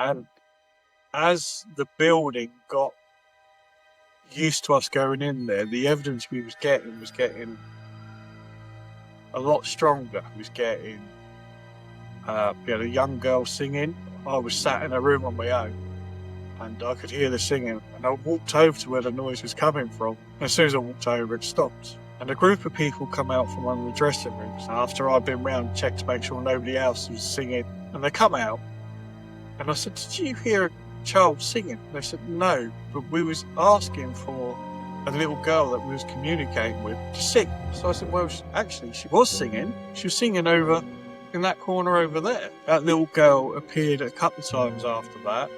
And as the building got used to us going in there, the evidence we was getting a lot stronger. We was getting we had a young girl singing. I was sat in a room on my own and I could hear the singing, and I walked over to where the noise was coming from. And as soon as I walked over, it stopped. And a group of people come out from one of the dressing rooms after I'd been round, checked to make sure nobody else was singing. And they come out, and I said, "Did you hear a child singing?" And they said, "No, but we was asking for a little girl that we was communicating with to sing." So I said, "Well, actually, she was singing. She was singing over in that corner over there." That little girl appeared a couple of times after that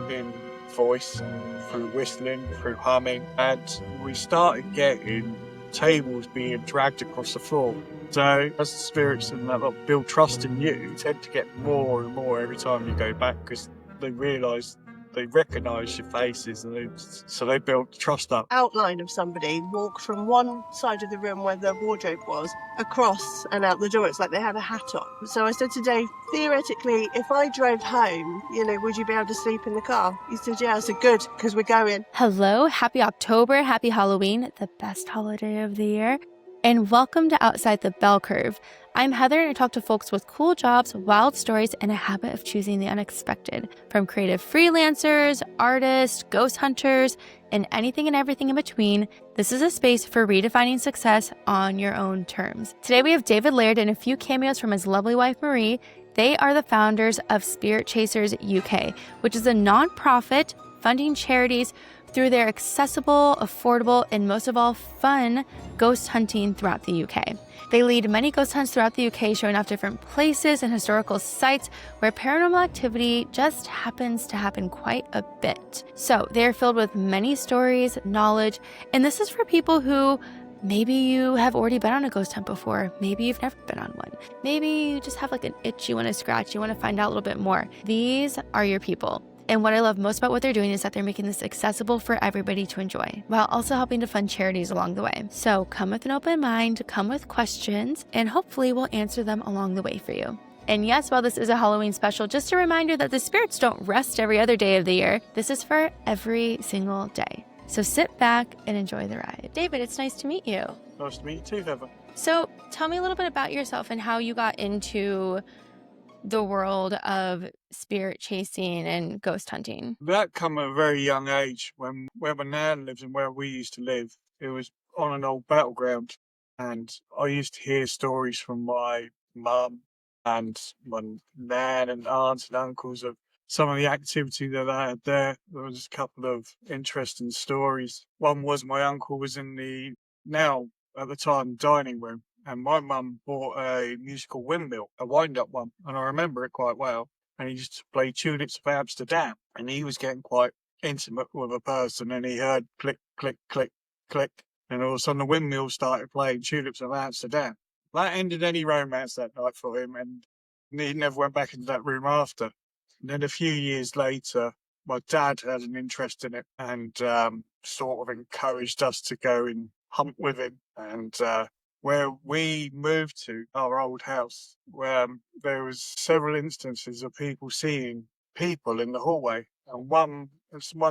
in voice, through whistling, through humming, and we started getting tables being dragged across the floor. So as the spirits and that lot build trust in you tend to get more and more every time you go back, because they realise, they recognise your faces, and so they build trust up. Outline of somebody walk from one side of the room where the wardrobe was across and out the door. It's like they had a hat on. So I said to Dave, theoretically, if I drove home, would you be able to sleep in the car? He said, yeah. I said, good, because we're going. Hello, happy October, happy Halloween, the best holiday of the year, and welcome to Outside the Bell Curve. I'm Heather, and I talk to folks with cool jobs, wild stories, and a habit of choosing the unexpected. From creative freelancers, artists, ghost hunters, and anything and everything in between, this is a space for redefining success on your own terms. Today we have David Laird and a few cameos from his lovely wife, Marie. They are the founders of Spirit Chasers UK, which is a nonprofit funding charities through their accessible, affordable, and most of all, fun ghost hunting throughout the UK. They lead many ghost hunts throughout the UK, showing off different places and historical sites where paranormal activity just happens to happen quite a bit. So they are filled with many stories, knowledge, and this is for people who maybe you have already been on a ghost hunt before. Maybe you've never been on one. Maybe you just have like an itch you want to scratch. You want to find out a little bit more. These are your people. And what I love most about what they're doing is that they're making this accessible for everybody to enjoy, while also helping to fund charities along the way. So come with an open mind, come with questions, and hopefully we'll answer them along the way for you. And yes, while this is a Halloween special, just a reminder that the spirits don't rest every other day of the year. This is for every single day. So sit back and enjoy the ride. David, it's nice to meet you. Nice to meet you too, Heather. So tell me a little bit about yourself and how you got into the world of spirit chasing and ghost hunting. That come at a very young age. When where my nan lives and where we used to live, it was on an old battleground, and I used to hear stories from my mum and my nan and aunts and uncles of some of the activity that I had there. There was a couple of interesting stories. One was my uncle was in the, now at the time, dining room, and my mum bought a musical windmill, a wind-up one, and I remember it quite well. And he used to play Tulips of Amsterdam, and he was getting quite intimate with a person, and he heard click, click, click, click, and all of a sudden the windmill started playing Tulips of Amsterdam. That ended any romance that night for him, and he never went back into that room after. And then a few years later, my dad had an interest in it, and sort of encouraged us to go and hunt with him. And where we moved to, our old house, where there was several instances of people seeing people in the hallway. And one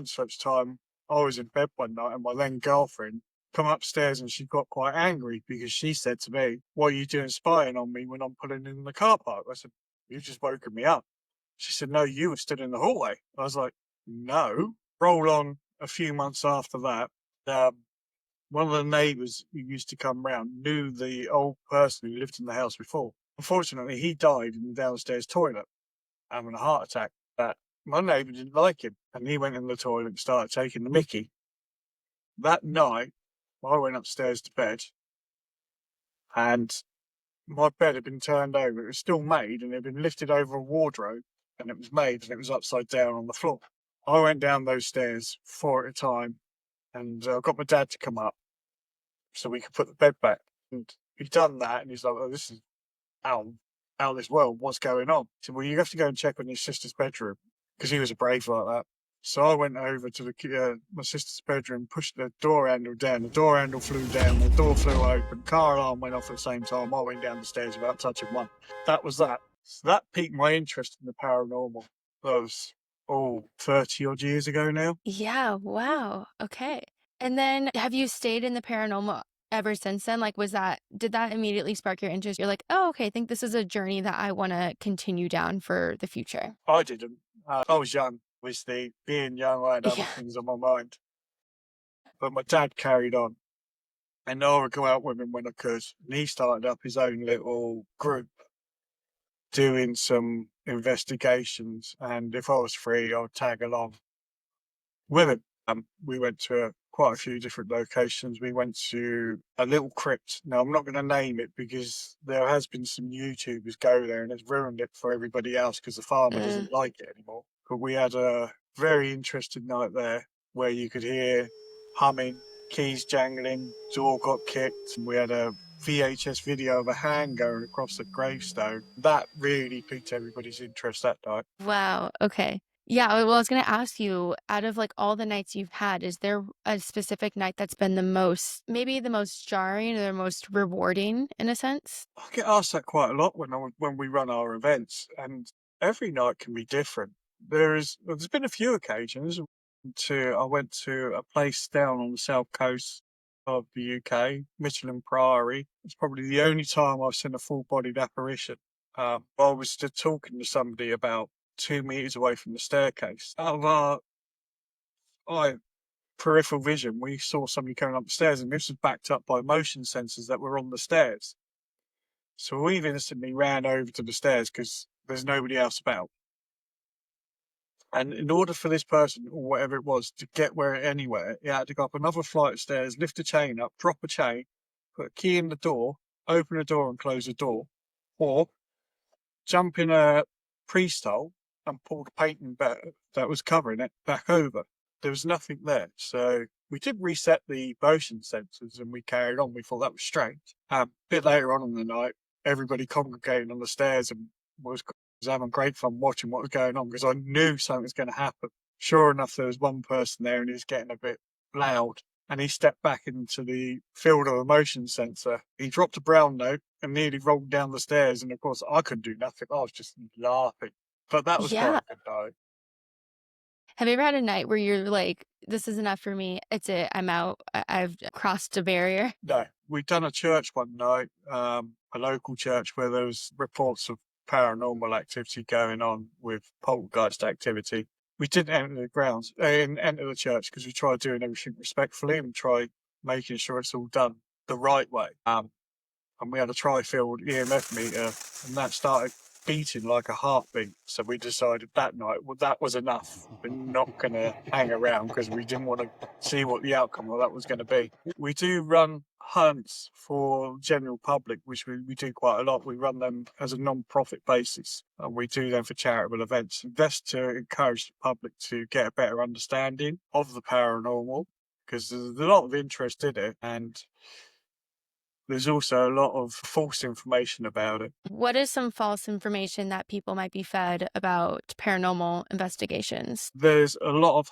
such time, I was in bed one night, and my then girlfriend come upstairs, and she got quite angry because she said to me, "What are you doing spying on me when I'm pulling in the car park?" I said, "You just woken me up." She said, "No, you were stood in the hallway." I was like, "No." Roll on a few months after that, one of the neighbours who used to come round knew the old person who lived in the house before. Unfortunately, he died in the downstairs toilet, having a heart attack. But my neighbour didn't like him, and he went in the toilet and started taking the mickey. That night, I went upstairs to bed, and my bed had been turned over. It was still made, and it had been lifted over a wardrobe, and it was made, and it was upside down on the floor. I went down those stairs 4 at a time, and I got my dad to come up so we could put the bed back. And he'd done that, and he's like, "Oh, this is out of this world. What's going on?" He said, "Well, you have to go and check on your sister's bedroom," because he was a brave like that. So I went over to my sister's bedroom, pushed the door handle down. The door handle flew down, the door flew open, car alarm went off at the same time. I went down the stairs without touching one. That was that. So that piqued my interest in the paranormal. oh, 30 odd years ago now. Yeah, wow. Okay. And then have you stayed in the paranormal ever since then? Like, did that immediately spark your interest? You're like, oh, okay, I think this is a journey that I want to continue down for the future. I didn't. I was young. Obviously, being young, I had other Yeah. things on my mind. But my dad carried on. And I would go out with him when I could. And he started up his own little group doing some investigations. And if I was free, I'd tag along with him. We went to quite a few different locations. We went to a little crypt. Now, I'm not going to name it because there has been some YouTubers go there and it's ruined it for everybody else because the farmer Mm. doesn't like it anymore. But we had a very interesting night there where you could hear humming, keys jangling, door got kicked. And we had a VHS video of a hand going across the gravestone. That really piqued everybody's interest that night. Wow. Okay. Yeah. Well, I was going to ask you, out of like all the nights you've had, is there a specific night that's been maybe the most jarring or the most rewarding in a sense? I get asked that quite a lot when we run our events, and every night can be different. There's been a few occasions I went to a place down on the south coast of the UK, Michelin Priory. It's probably the only time I've seen a full-bodied apparition. I was just talking to somebody about 2 meters away from the staircase. Out of our eye peripheral vision, we saw somebody coming up the stairs, and this was backed up by motion sensors that were on the stairs. So we've instantly ran over to the stairs because there's nobody else about. And in order for this person, or whatever it was, to get anywhere, he had to go up another flight of stairs, lift a chain up, drop a chain, put a key in the door, open the door and close the door, or jump in a priest hole and pull the painting that was covering it back over. There was nothing there. So we did reset the motion sensors and we carried on. We thought that was strange. A bit later on in the night, everybody congregated on the stairs and was having great fun watching what was going on because I knew something was going to happen. Sure enough, there was one person there and he was getting a bit loud. And he stepped back into the field of a motion sensor. He dropped a brown note and nearly rolled down the stairs. And of course, I couldn't do nothing. I was just laughing. But that was quite Yeah. a good night. Have you ever had a night where you're like, this is enough for me? It's it. I'm out. I've crossed a barrier. No, we'd done a church one night, a local church where there was reports of paranormal activity going on with poltergeist activity. We didn't enter the grounds, enter the church because we tried doing everything respectfully and tried making sure it's all done the right way. And we had a tri-field EMF meter, and that started beating like a heartbeat. So we decided that night, well, that was enough. We're not going to hang around because we didn't want to see what the outcome of that was going to be. We do run hunts for general public, which we do quite a lot. We run them as a non-profit basis, and we do them for charitable events. That's to encourage the public to get a better understanding of the paranormal, because there's a lot of interest in it, and there's also a lot of false information about it. What is some false information that people might be fed about paranormal investigations? There's a lot of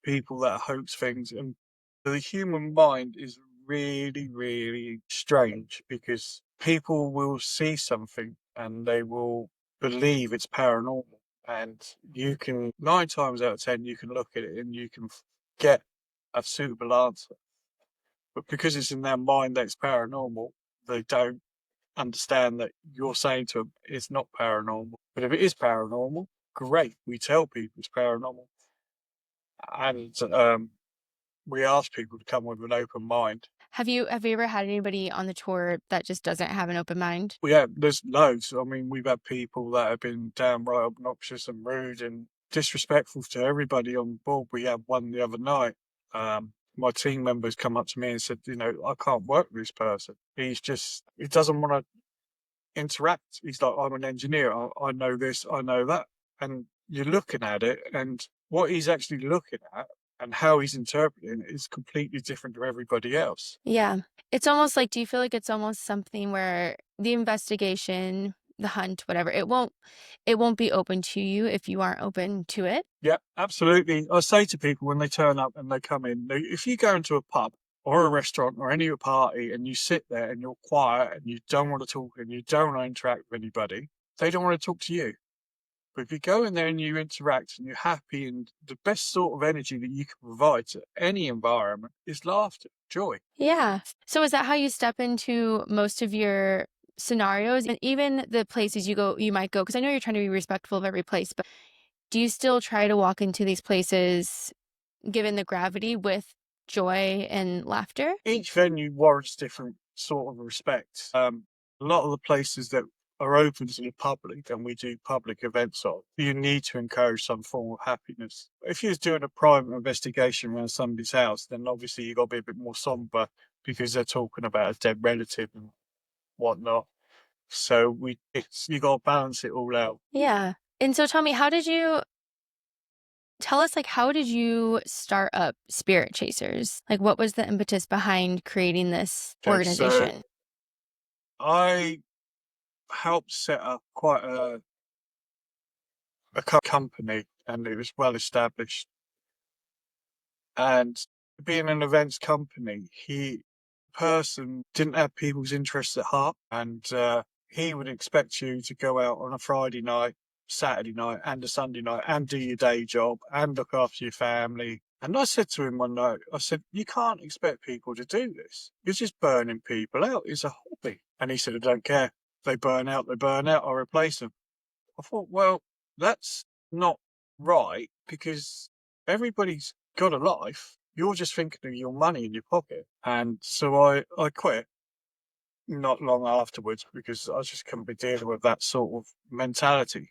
people that hoax things, and the human mind is really, really strange because people will see something and they will believe it's paranormal. And 9 times out of 10, you can look at it and you can get a suitable answer. But because it's in their mind that it's paranormal, they don't understand that you're saying to them it's not paranormal. But if it is paranormal, great. We tell people it's paranormal. And we ask people to come with an open mind. Have you ever had anybody on the tour that just doesn't have an open mind? Well, yeah, there's loads. I mean, we've had people that have been downright obnoxious and rude and disrespectful to everybody on board. We had one the other night. My team members come up to me and said, I can't work with this person. He doesn't want to interact. He's like, I'm an engineer. I know this, I know that. And you're looking at it, and what he's actually looking at and how he's interpreting it is completely different to everybody else. Yeah. It's almost like, do you feel like it's almost something where the investigation, the hunt, whatever, it won't be open to you if you aren't open to it? Yeah, absolutely. I say to people when they turn up and they come in, if you go into a pub or a restaurant or any party and you sit there and you're quiet and you don't want to talk and you don't want to interact with anybody, they don't want to talk to you. But if you go in there and you interact and you're happy, and the best sort of energy that you can provide to any environment is laughter, joy. Yeah. So is that how you step into most of your scenarios and even the places you might go? Because I know you're trying to be respectful of every place, but do you still try to walk into these places given the gravity with joy and laughter? Each venue warrants different sort of respect. A lot of the places that are open to the public and we do public events on, you need to encourage some form of happiness. If you're doing a private investigation around somebody's house, then obviously you've got to be a bit more somber because they're talking about a dead relative and whatnot. So you got to balance it all out. Yeah. And so tell me, tell us, like, how did you start up Spirit Chasers? Like, what was the impetus behind creating this Okay, so organization? I helped set up quite a company, and it was well established. And being an events company, person didn't have people's interests at heart, and he would expect you to go out on a Friday night, Saturday night, and a Sunday night, and do your day job, and look after your family. And I said to him one night, I said, you can't expect people to do this. You're just burning people out. It's a hobby. And he said, I don't care. They burn out, I'll replace them. I thought, well, that's not right because everybody's got a life. You're just thinking of your money in your pocket. And so I quit not long afterwards because I just couldn't be dealing with that sort of mentality.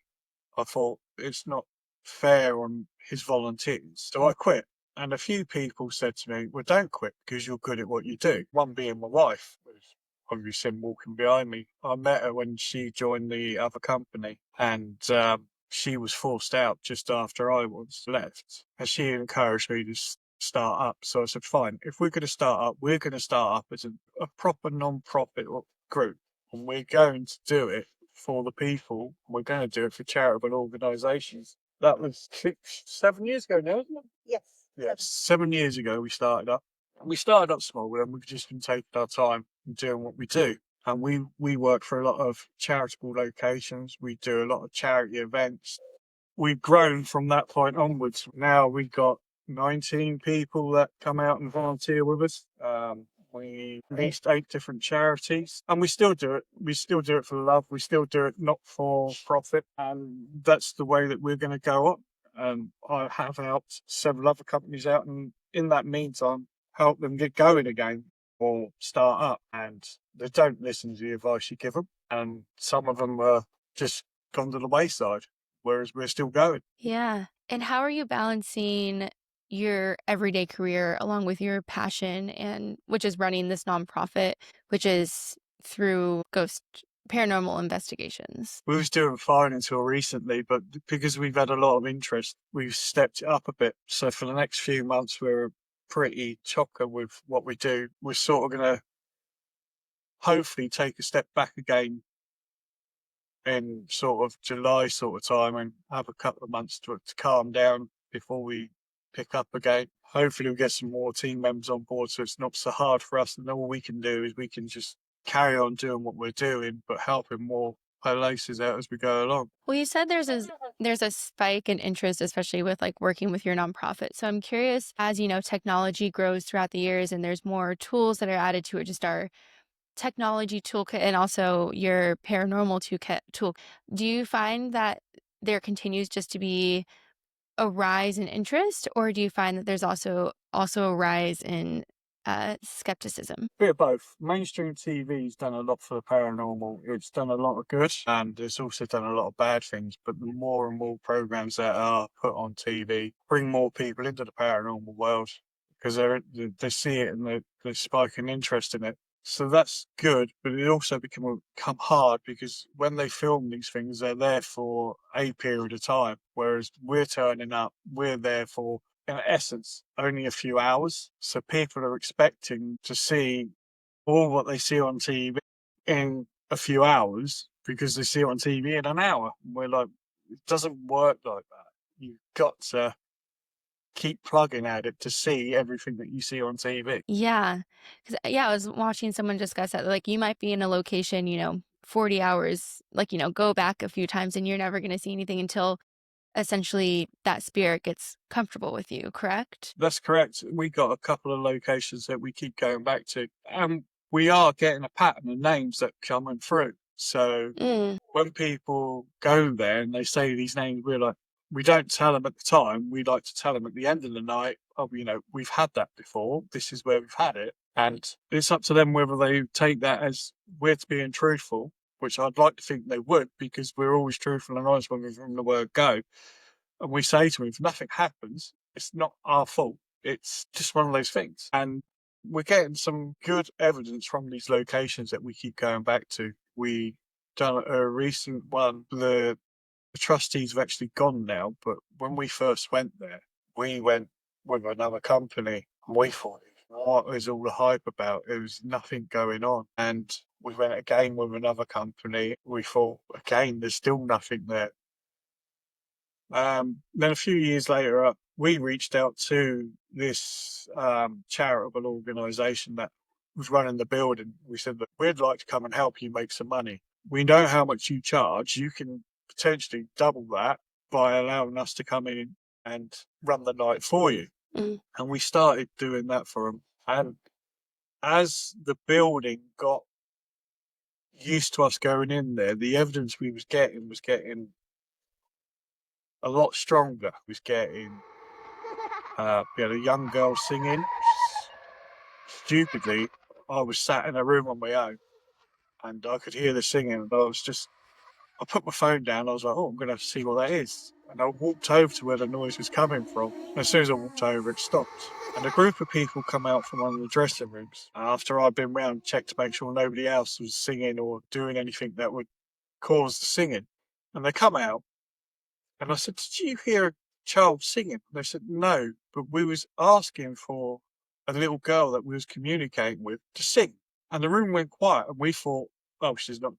I thought it's not fair on his volunteers. So I quit. And a few people said to me, well, don't quit because you're good at what you do. One being my wife, who's probably seen walking behind me. I met her when she joined the other company, and she was forced out just after I was left. And she encouraged me to start up. So I said, fine, if we're going to start up, we're going to start up as a proper non-profit group. And we're going to do it for the people. We're going to do it for charitable organisations. That was 7 years ago now, isn't it? Yes. Yes, 7 years ago we started up. We started up small, and we've just been taking our time and doing what we do. And we work for a lot of charitable locations. We do a lot of charity events. We've grown from that point onwards. Now we've got 19 people that come out and volunteer with us. We released 8 different charities, and we still do it. We still do it for love. We still do it not for profit, and that's the way that we're going to go on. I have helped several other companies out, and in that meantime, help them get going again or start up. And they don't listen to the advice you give them, and some of them are just gone to the wayside, whereas we're still going. Yeah. And how are you balancing your everyday career along with your passion and which is running this nonprofit, which is through ghost paranormal investigations? We was doing fine until recently, but because we've had a lot of interest, we've stepped it up a bit. So for the next few months, we're pretty chocker with what we do. We're sort of going to hopefully take a step back again in sort of July sort of time and have a couple of months to calm down before we pick up again. Hopefully we'll get some more team members on board so it's not so hard for us, and all we can do is we can just carry on doing what we're doing, but helping more places out as we go along. Well, you said there's a spike in interest, especially with like working with your nonprofit. So I'm curious, as you know, technology grows throughout the years and there's more tools that are added to it, just our technology toolkit and also your paranormal tool. Do you find that there continues just to be a rise in interest, or do you find that there's also a rise in skepticism? Bit of both. Mainstream TV's done a lot for the paranormal. It's done a lot of good, and it's also done a lot of bad things. But the more and more programs that are put on TV bring more people into the paranormal world because they see it and they spike an interest in it. So that's good, but it also become hard because when they film these things, they're there for a period of time, whereas we're turning up, we're there for, in essence, only a few hours. So people are expecting to see all what they see on TV in a few hours because they see it on TV in an hour. We're like, it doesn't work like that. You've got to keep plugging at it to see everything that you see on TV. Yeah. Because, yeah, I was watching someone discuss that. Like, you might be in a location, 40 hours, like, go back a few times and you're never going to see anything until essentially that spirit gets comfortable with you, correct? That's correct. We got a couple of locations that we keep going back to, and we are getting a pattern of names that are coming through. So when people go there and they say these names, we're like, we don't tell them at the time. We like to tell them at the end of the night, oh, we've had that before. This is where we've had it. And it's up to them whether they take that as we're being truthful, which I'd like to think they would, because we're always truthful and honest when we're from the word go. And we say to him, if nothing happens, it's not our fault. It's just one of those things. And we're getting some good evidence from these locations that we keep going back to. We done a recent one. The trustees have actually gone now, but when we first went there, we went with another company. And we thought, what is all the hype about? There was nothing going on. And we went again with another company. We thought, again, there's still nothing there. Then a few years later, we reached out to this charitable organisation that was running the building. We said that we'd like to come and help you make some money. We know how much you charge. You can potentially double that by allowing us to come in and run the night for you. And we started doing that for them. And as the building got used to us going in there, the evidence we was getting a lot stronger. Was getting we had a young girl singing. Stupidly, I was sat in a room on my own and I could hear the singing, and I put my phone down. I was like, oh, I'm going to have to see what that is. And I walked over to where the noise was coming from. And as soon as I walked over, it stopped. And a group of people come out from one of the dressing rooms. And after I'd been round, checked to make sure nobody else was singing or doing anything that would cause the singing. And they come out, and I said, did you hear a child singing? And they said, no, but we was asking for a little girl that we was communicating with to sing. And the room went quiet, and we thought, oh, she's not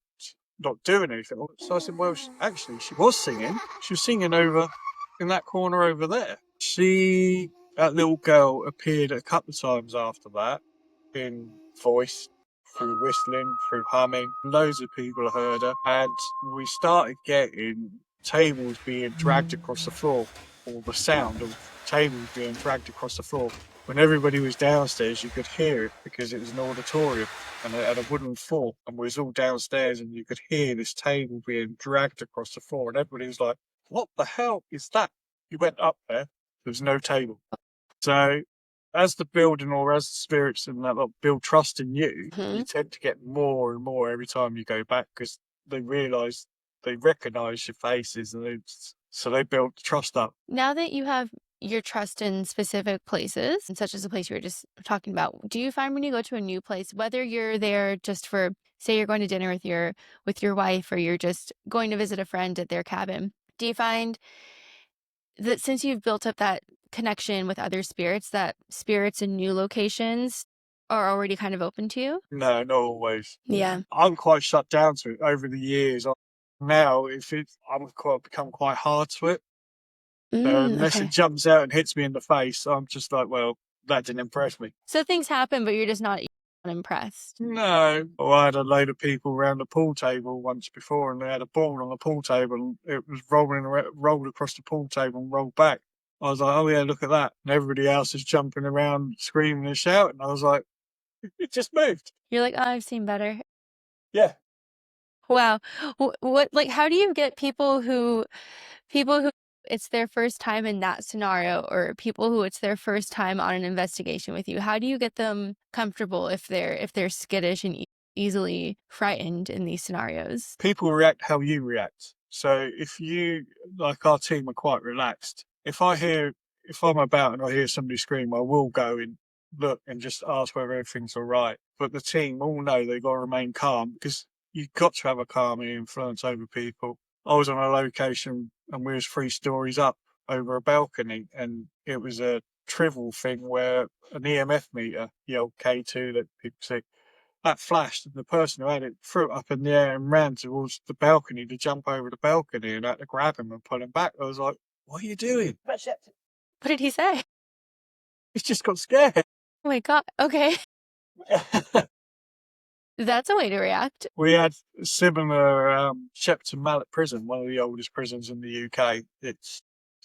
doing anything. So I said, well, actually, she was singing. She was singing over in that corner over there. That little girl appeared a couple of times after that in voice, through whistling, through humming. Loads of people heard her. And we started getting tables being dragged across the floor, or the sound of tables being dragged across the floor. When everybody was downstairs, you could hear it because it was an auditorium and it had a wooden floor, and we was all downstairs, and you could hear this table being dragged across the floor, and everybody was like, what the hell is that? You went up there, there was no table. So as the building, or as the spirits and that build trust in you, you tend to get more and more every time you go back, because they realise, they recognise your faces, and so they build trust up. Now that you have your trust in specific places, such as the place you were just talking about, do you find when you go to a new place, whether you're there just for, say you're going to dinner with your wife, or you're just going to visit a friend at their cabin, do you find that since you've built up that connection with other spirits, that spirits in new locations are already kind of open to you? No, not always. Yeah. I'm quite shut down to it over the years. Now, I'm become quite hard to it. So unless it jumps out and hits me in the face, I'm just like, well, that didn't impress me. So things happen, but you're just not impressed. No. Well, I had a load of people around the pool table once before, and they had a ball on the pool table, and it was rolled across the pool table and rolled back. I was like, oh yeah, look at that. And everybody else is jumping around, screaming and shouting. I was like, it just moved. You're like, oh, I've seen better. Yeah. Wow. What, like, how do you get people who it's their first time in that scenario, or people who it's their first time on an investigation with you? How do you get them comfortable if they're skittish and easily frightened in these scenarios? People react how you react. So if you, like our team, are quite relaxed. If I'm about and I hear somebody scream, I will go and look and just ask whether everything's all right. But the team all know they've got to remain calm, because you've got to have a calming influence over people. I was on a location and we was 3 stories up over a balcony, and it was a trivial thing where an EMF meter, the old K2 that people see, that flashed, and the person who had it threw it up in the air and ran towards the balcony to jump over the balcony, and I had to grab him and pull him back. I was like, what are you doing? What did he say? He's just got scared. Oh my God. Okay. That's a way to react. We had a similar Shepton Mallet prison, one of the oldest prisons in the UK. It's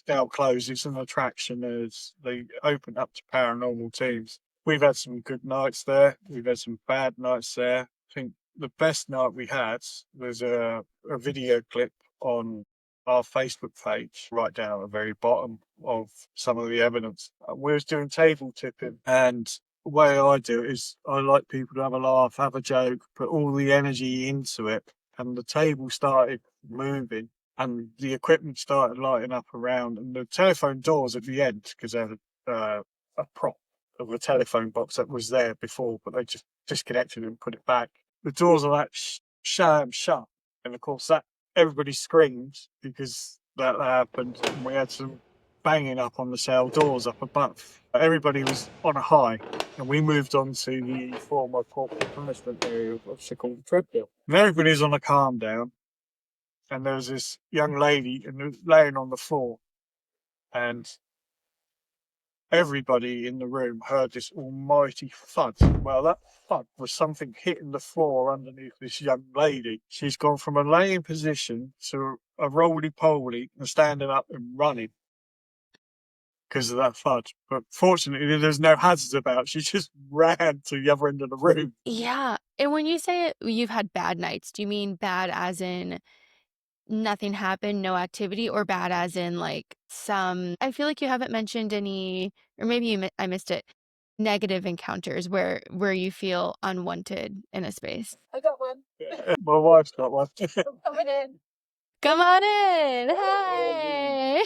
now closed. It's an attraction as they open up to paranormal teams. We've had some good nights there. We've had some bad nights there. I think the best night we had was a video clip on our Facebook page, right down at the very bottom of some of the evidence. We was doing table tipping, and the way I do it is I like people to have a laugh, have a joke, put all the energy into it. And the table started moving and the equipment started lighting up around, and the telephone doors at the end, because they had a prop of a telephone box that was there before, but they just disconnected and put it back. The doors are like shut. And of course that everybody screamed because that happened, and we had some banging up on the cell doors up above. Everybody was on a high, and we moved on to the former corporate punishment area of called the treadmill. And everybody's on a calm down, and there was this young lady laying on the floor, and everybody in the room heard this almighty thud. Well, that thud was something hitting the floor underneath this young lady. She's gone from a laying position to a roly-poly and standing up and running because of that thud. But fortunately, there's no hazards about. She just ran to the other end of the room. Yeah. And when you say you've had bad nights, do you mean bad as in nothing happened, no activity, or bad as in like some, I feel like you haven't mentioned any, or maybe I missed it, negative encounters where you feel unwanted in a space? I got one. My wife's got one. Coming in. Come on in. Hi.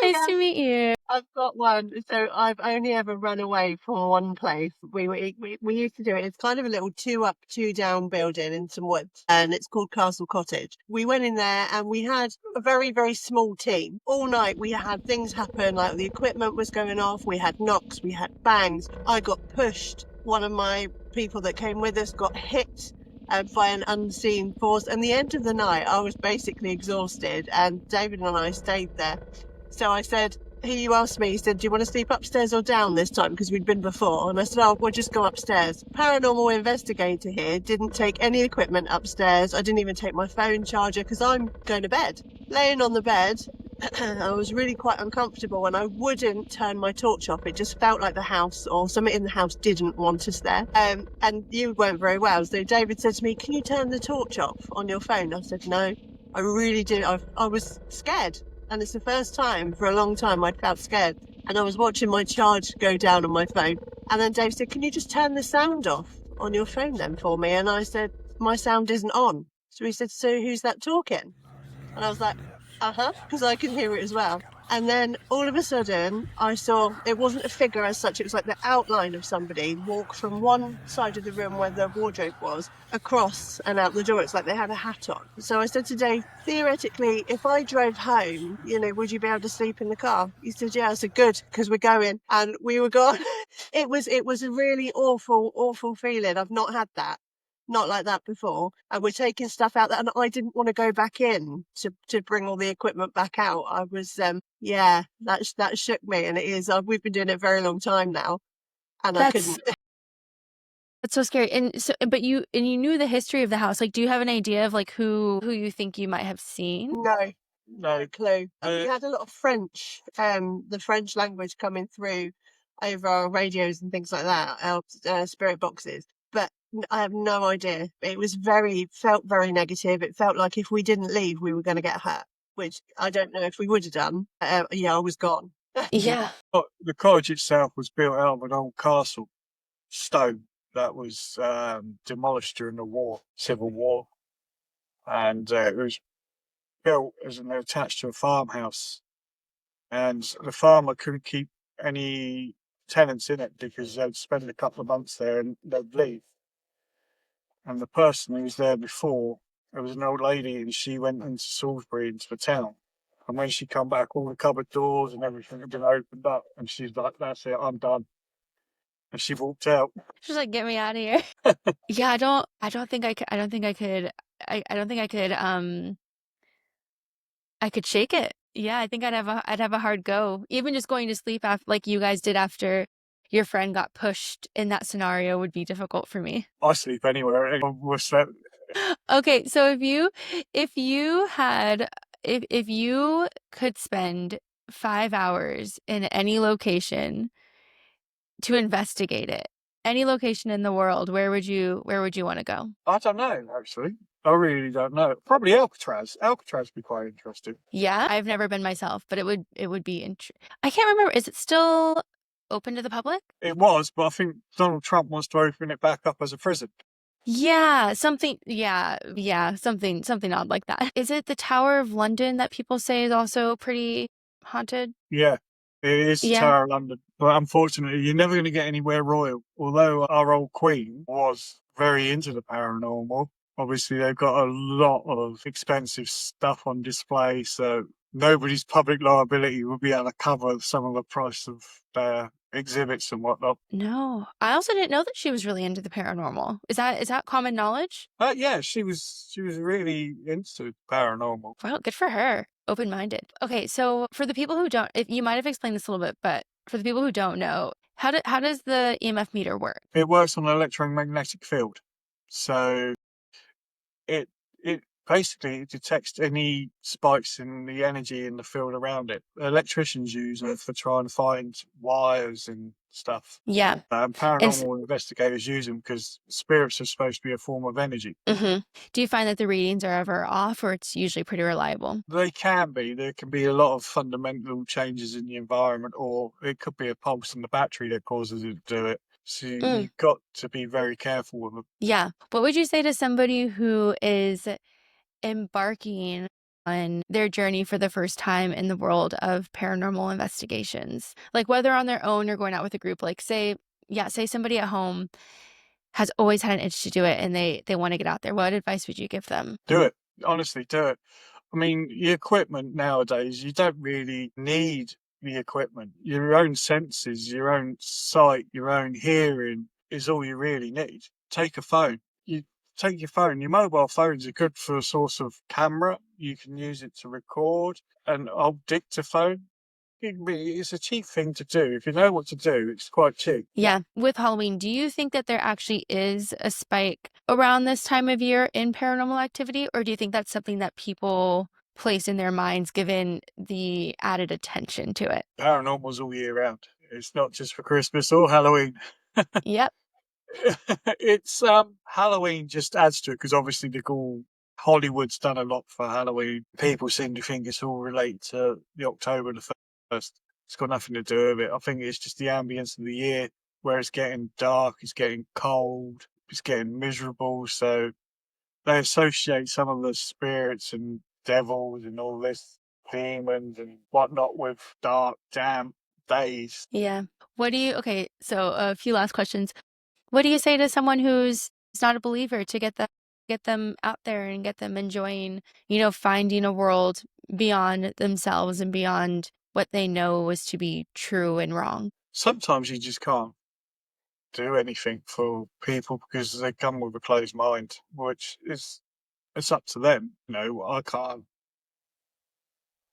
Nice to meet you. I've got one. So I've only ever run away from one place. We used to do it. It's kind of a little 2 up, 2 down building in some woods, and it's called Castle Cottage. We went in there and we had a very, very small team. All night we had things happen, like the equipment was going off. We had knocks, we had bangs. I got pushed. One of my people that came with us got hit by an unseen force. And the end of the night, I was basically exhausted, and David and I stayed there. So I said, you asked me, he said, do you want to sleep upstairs or down this time? Because we'd been before. And I said, oh, we'll just go upstairs. Paranormal investigator here didn't take any equipment upstairs. I didn't even take my phone charger because I'm going to bed. Laying on the bed, I was really quite uncomfortable, and I wouldn't turn my torch off. It just felt like the house or something in the house didn't want us there. And you weren't very well. So David said to me, can you turn the torch off on your phone? I said, no, I really didn't. I was scared. And it's the first time for a long time I'd felt scared. And I was watching my charge go down on my phone. And then Dave said, can you just turn the sound off on your phone then for me? And I said, my sound isn't on. So he said, so who's that talking? And I was like, because I can hear it as well. And then all of a sudden I saw, it wasn't a figure as such, it was like the outline of somebody walk from one side of the room where the wardrobe was across and out the door. It's like they had a hat on. So I said to Dave, theoretically, if I drove home, would you be able to sleep in the car? He said, yeah. I said, good, because we're going. And we were gone. It was a really awful feeling. I've not had that. Not like that before. And we're taking stuff out, and I didn't want to go back in to bring all the equipment back out. I was, that shook me, and it is. We've been doing it a very long time now, and I couldn't. That's so scary. And so, but you knew the history of the house. Like, do you have an idea of like who you think you might have seen? No clue. We had a lot of French, the French language coming through over our radios and things like that, our spirit boxes. But I have no idea. It was felt very negative. It felt like if we didn't leave, we were going to get hurt, which I don't know if we would have done. I was gone. Yeah. The cottage itself was built out of an old castle, stone, that was demolished during the Civil War. And it was built as attached to a farmhouse. And the farmer couldn't keep any tenants in it because they'd spend a couple of months there and they'd leave. And the person who was there before, it was an old lady, and she went into Salisbury, into the town. And when she come back, all the cupboard doors and everything had been opened up, and she's like, "That's it, I'm done." And she walked out. She's like, "Get me out of here." Yeah, I don't think I could shake it. Yeah, I think I'd have a hard go. Even just going to sleep after, like you guys did after your friend got pushed in that scenario would be difficult for me. I sleep anywhere. We'll sleep. Okay, so if you could spend 5 hours in any location to investigate it, any location in the world, where would you want to go? I don't know, actually. I really don't know. Probably Alcatraz. Alcatraz would be quite interesting. Yeah, I've never been myself, but it would be I can't remember. Is it still open to the public? It was, but I think Donald Trump wants to open it back up as a prison. Yeah, something something odd like that. Is it the Tower of London that people say is also pretty haunted? Yeah, it is the Yeah. Tower of London. But unfortunately, you're never going to get anywhere royal. Although our old Queen was very into the paranormal, obviously they've got a lot of expensive stuff on display, so nobody's public liability will be able to cover some of the price of their exhibits and whatnot. No. I also didn't know that she was really into the paranormal. Is that common knowledge? Yeah, she was really into paranormal. Well, good for her. Open-minded. Okay, so for the people who don't, if you might have explained this a little bit, but for the people who don't know, how does the EMF meter work? It works on an electromagnetic field, so it it basically detects any spikes in the energy in the field around it. Electricians use them for trying to find wires and stuff. Yeah. And Paranormal investigators use them because spirits are supposed to be a form of energy. Do you find that the readings are ever off, or it's usually pretty reliable? They can be. There can be a lot of fundamental changes in the environment, or it could be a pulse in the battery that causes it to do it. So you've got to be very careful with them. Yeah. What would you say to somebody who is embarking on their journey for the first time in the world of paranormal investigations? Like whether on their own or going out with a group, like say somebody at home has always had an itch to do it and they want to get out there. What advice would you give them? Do it. Honestly, do it. I mean, the equipment nowadays, you don't really need the equipment. Your own senses, your own sight, your own hearing is all you really need. Take a phone. You take your phone. Your mobile phones are good for a source of camera. You can use it to record. An old dictaphone. It's a cheap thing to do. If you know what to do, it's quite cheap. Yeah. With Halloween, do you think that there actually is a spike around this time of year in paranormal activity, or do you think that's something that people place in their minds given the added attention to it? Paranormal's all year round. It's not just for Christmas or Halloween. Yep. It's Halloween just adds to it because obviously Hollywood's done a lot for Halloween. People seem to think it's all related to the October the 1st. It's got nothing to do with it. I think it's just the ambience of the year where it's getting dark, it's getting cold, it's getting miserable. So they associate some of the spirits and devils and all this demons and whatnot with dark, damp days. Yeah. Okay, so a few last questions. What do you say to someone who's not a believer to get them out there and get them enjoying, finding a world beyond themselves and beyond what they know is to be true and wrong? Sometimes you just can't do anything for people because they come with a closed mind, which is it's up to them. I can't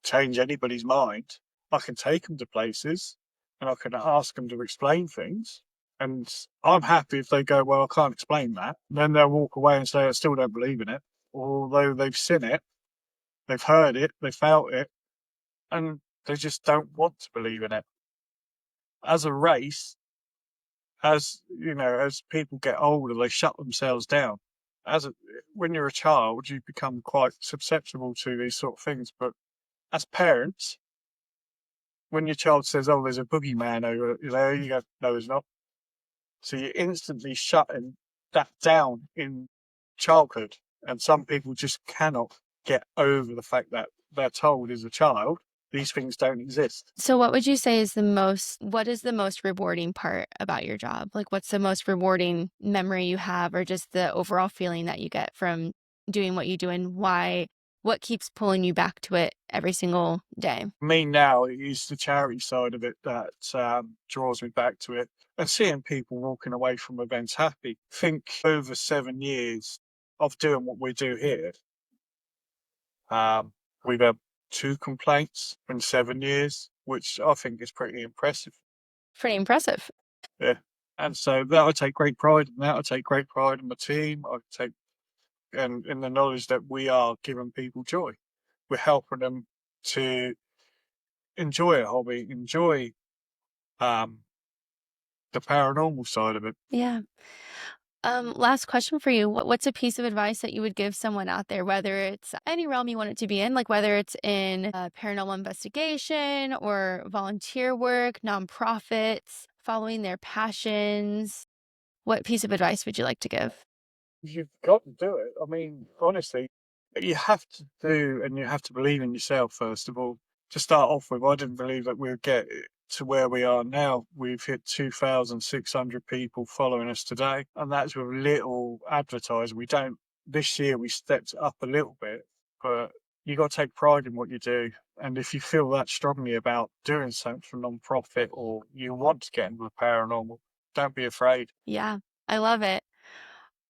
change anybody's mind. I can take them to places and I can ask them to explain things. And I'm happy if they go, well, I can't explain that. Then they'll walk away and say, I still don't believe in it. Although they've seen it, they've heard it, they felt it, and they just don't want to believe in it. As a race, as people get older, they shut themselves down. When you're a child, you become quite susceptible to these sort of things. But as parents, when your child says, "Oh, there's a boogeyman over there," you go, "No, there's not." So you're instantly shutting that down in childhood. And some people just cannot get over the fact that they're told as a child these things don't exist. So what would you say is what is the most rewarding part about your job? Like what's the most rewarding memory you have, or just the overall feeling that you get from doing what you do, and what keeps pulling you back to it every single day? Me now, it is the charity side of it that draws me back to it. And seeing people walking away from events happy. Think over 7 years of doing what we do here, we've had 2 complaints in 7 years, which I think is pretty impressive. Pretty impressive. Yeah. And so that I take great pride in that. I take great pride in my team. I take and in the knowledge that we are giving people joy. We're helping them to enjoy a hobby, enjoy um, the paranormal side of it. Yeah. Last question for you. What's a piece of advice that you would give someone out there, whether it's any realm you want it to be in, like whether it's in paranormal investigation or volunteer work, nonprofits, following their passions? What piece of advice would you like to give? You've got to do it. I mean, honestly, you have to do and you have to believe in yourself, first of all. To start off with, I didn't believe that we'd get to where we are now. We've hit 2,600 people following us today, and that's with little advertising. This year we stepped up a little bit, but you got to take pride in what you do. And if you feel that strongly about doing something for non-profit or you want to get into the paranormal, don't be afraid. Yeah, I love it.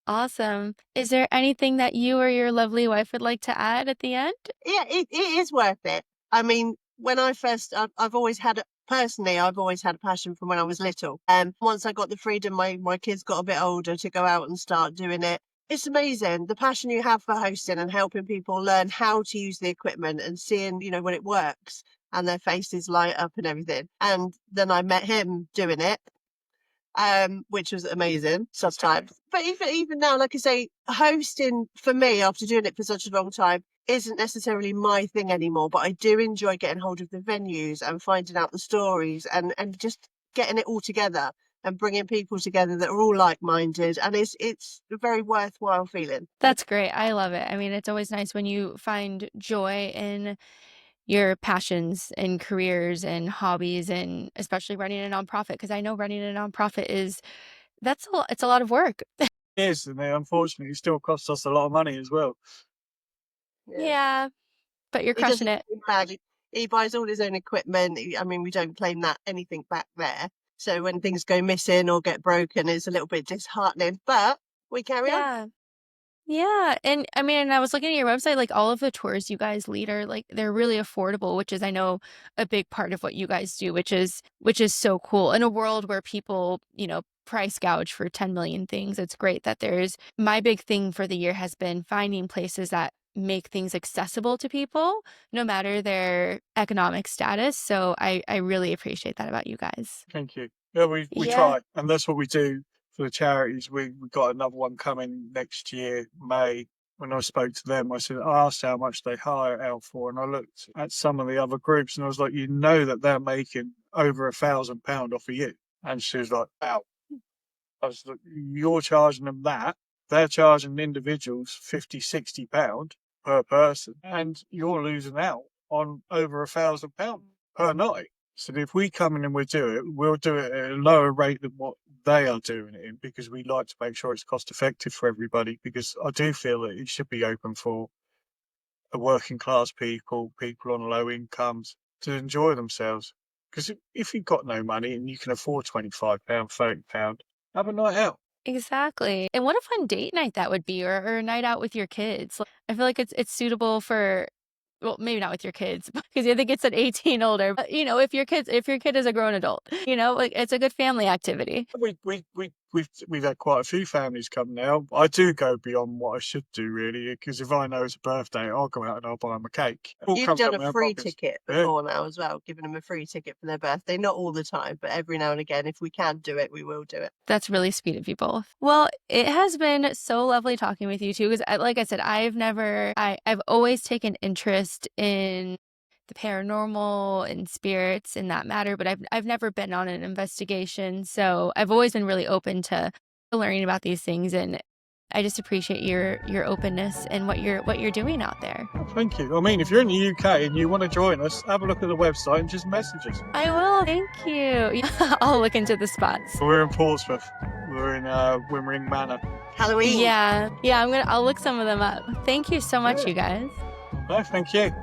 Awesome. Is there anything that you or your lovely wife would like to add at the end? Yeah, it is worth it. I mean, when I've always had, personally, I've always had a passion from when I was little. And once I got the freedom, my kids got a bit older to go out and start doing it. It's amazing the passion you have for hosting and helping people learn how to use the equipment and seeing, when it works and their faces light up and everything. And then I met him doing it, which was amazing sometimes. But even now, like I say, hosting for me after doing it for such a long time isn't necessarily my thing anymore. But I do enjoy getting hold of the venues and finding out the stories and just getting it all together and bringing people together that are all like-minded. And it's a very worthwhile feeling. That's great. I love it. I mean, it's always nice when you find joy in your passions and careers and hobbies, and especially running a nonprofit, because I know running a nonprofit it's a lot of work. It is, and unfortunately, it still costs us a lot of money as well. Yeah, but you're He crushing doesn't it. feel bad. He buys all his own equipment. I mean, we don't claim that anything back there. So when things go missing or get broken, it's a little bit disheartening, but we carry on. Yeah. Yeah, and I mean, I was looking at your website, like all of the tours you guys lead are like they're really affordable, which is I know a big part of what you guys do, which is so cool. In a world where people, price gouge for 10 million things, it's great that there's my big thing for the year has been finding places that make things accessible to people, no matter their economic status. So I really appreciate that about you guys. Thank you. Yeah, we Yeah. try, and that's what we do for the charities. We got another one coming next year, May. When I spoke to them, I asked how much they hire out for, and I looked at some of the other groups, and I was like, that they're making over £1,000 off of you. And she was like, wow. I was like, you're charging them that. They're charging individuals £50, £60 per person, and you're losing out on over £1,000 per night. So if we come in and we'll do it at a lower rate than what they are doing it in, because we like to make sure it's cost effective for everybody, because I do feel that it should be open for the working class people on low incomes to enjoy themselves. Because if you've got no money and you can afford £25, £30, have a night out. Exactly. And what a fun date night that would be, or a night out with your kids. Like, I feel like it's suitable for, well, maybe not with your kids, because I think it's at 18 older. But, if your kid is a grown adult, like it's a good family activity. We've had quite a few families come now. I do go beyond what I should do, really, because if I know it's a birthday, I'll go out and I'll buy them a cake. You've done a free ticket before now as well, giving them a free ticket for their birthday. Not all the time, but every now and again, if we can do it, we will do it. That's really sweet of you both. Well, it has been so lovely talking with you two, because like I said, I've always taken interest in the paranormal and spirits in that matter, but I've never been on an investigation. So I've always been really open to learning about these things, and I just appreciate your openness and what you're doing out there. Thank you. I mean, if you're in the UK and you want to join us, have a look at the website and just message us. I will. Thank you. I'll look into the spots. We're in Portsmouth. We're in Wymering Manor. Halloween. Yeah. I'll look some of them up. Thank you so much, you guys. No, thank you.